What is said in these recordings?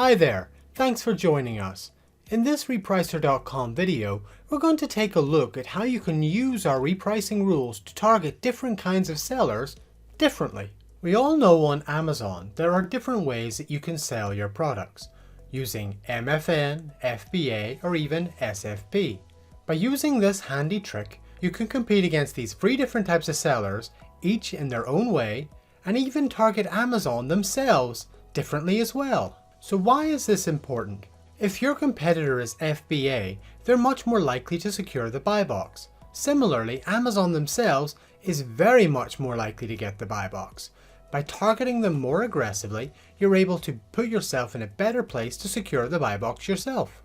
Hi there, thanks for joining us. In this Repricer.com video, we're going to take a look at how you can use our repricing rules to target different kinds of sellers differently. We all know on Amazon there are different ways that you can sell your products, using MFN, FBA, or even SFP. By using this handy trick, you can compete against these three different types of sellers, each in their own way, and even target Amazon themselves differently as well. So why is this important? If your competitor is FBA, they're much more likely to secure the buy box. Similarly, Amazon themselves is very much more likely to get the buy box. By targeting them more aggressively, you're able to put yourself in a better place to secure the buy box yourself.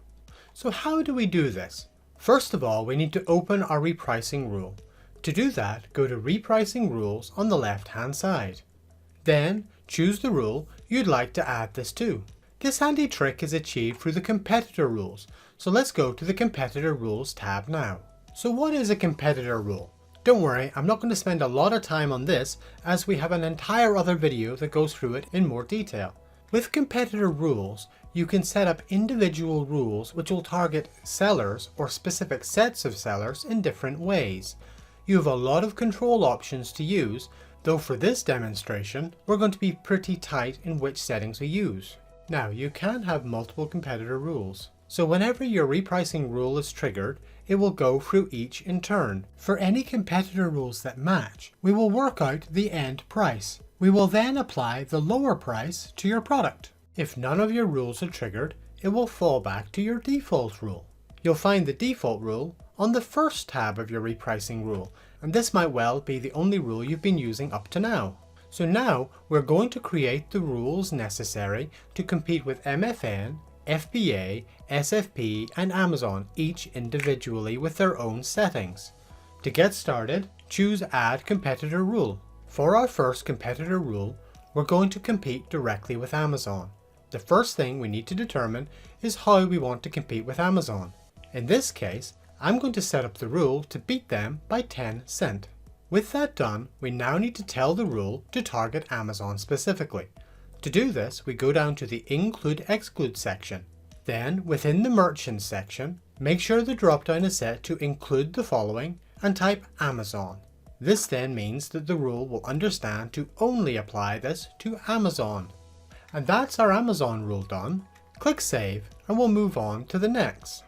So how do we do this? First of all, we need to open our repricing rule. To do that, go to Repricing Rules on the left-hand side. Then, choose the rule you'd like to add this to. This handy trick is achieved through the competitor rules, so let's go to the competitor rules tab now. So what is a competitor rule? Don't worry, I'm not going to spend a lot of time on this as we have an entire other video that goes through it in more detail. With competitor rules, you can set up individual rules which will target sellers or specific sets of sellers in different ways. You have a lot of control options to use, though for this demonstration, we're going to be pretty tight in which settings we use. Now, you can have multiple competitor rules. So whenever your repricing rule is triggered, it will go through each in turn. For any competitor rules that match, we will work out the end price. We will then apply the lower price to your product. If none of your rules are triggered, it will fall back to your default rule. You'll find the default rule on the first tab of your repricing rule, and this might well be the only rule you've been using up to now. So now we're going to create the rules necessary to compete with MFN, FBA, SFP, and Amazon, each individually with their own settings. To get started, choose Add Competitor Rule. For our first competitor rule, we're going to compete directly with Amazon. The first thing we need to determine is how we want to compete with Amazon. In this case, I'm going to set up the rule to beat them by 10 cents. With that done, we now need to tell the rule to target Amazon specifically. To do this, we go down to the Include/Exclude section. Then, within the Merchants section, make sure the drop-down is set to include the following and type Amazon. This then means that the rule will understand to only apply this to Amazon. And that's our Amazon rule done. Click Save and we'll move on to the next.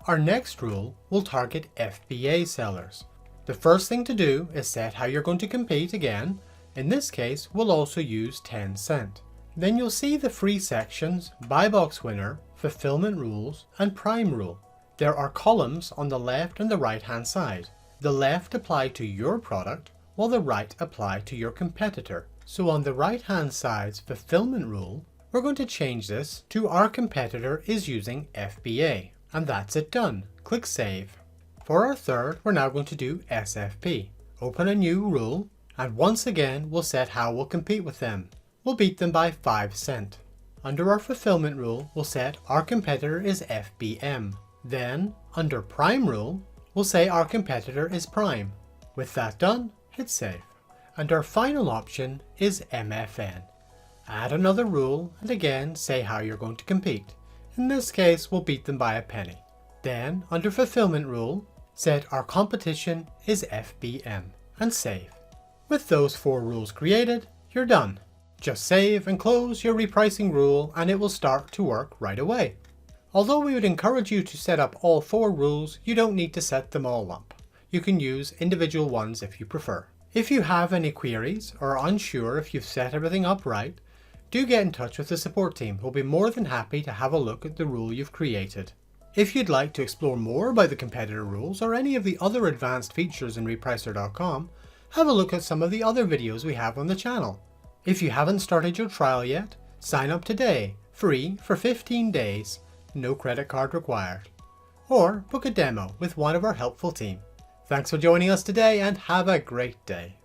Our next rule will target FBA sellers. The first thing to do is set how you're going to compete again. In this case, we'll also use 10 cents. Then you'll see the three sections: Buy Box Winner, Fulfillment Rules, and Prime Rule. There are columns on the left and the right hand side. The left apply to your product, while the right apply to your competitor. So on the right hand side's Fulfillment Rule, we're going to change this to our competitor is using FBA. And that's it done. Click Save. For our third, we're now going to do SFP. Open a new rule, and once again we'll set how we'll compete with them. We'll beat them by 5 cents. Under our fulfillment rule, we'll set our competitor is FBM. Then, under Prime rule, we'll say our competitor is Prime. With that done, hit Save. And our final option is MFN. Add another rule, and again say how you're going to compete. In this case, we'll beat them by a penny. Then, under Fulfillment Rule, set our competition is FBM and save. With those 4 rules created, you're done. Just save and close your repricing rule and it will start to work right away. Although we would encourage you to set up all 4 rules, you don't need to set them all up. You can use individual ones if you prefer. If you have any queries or are unsure if you've set everything up right, do get in touch with the support team who'll be more than happy to have a look at the rule you've created. If you'd like to explore more about the competitor rules or any of the other advanced features in Repricer.com, have a look at some of the other videos we have on the channel. If you haven't started your trial yet, sign up today, free for 15 days, no credit card required. Or book a demo with one of our helpful team. Thanks for joining us today and have a great day.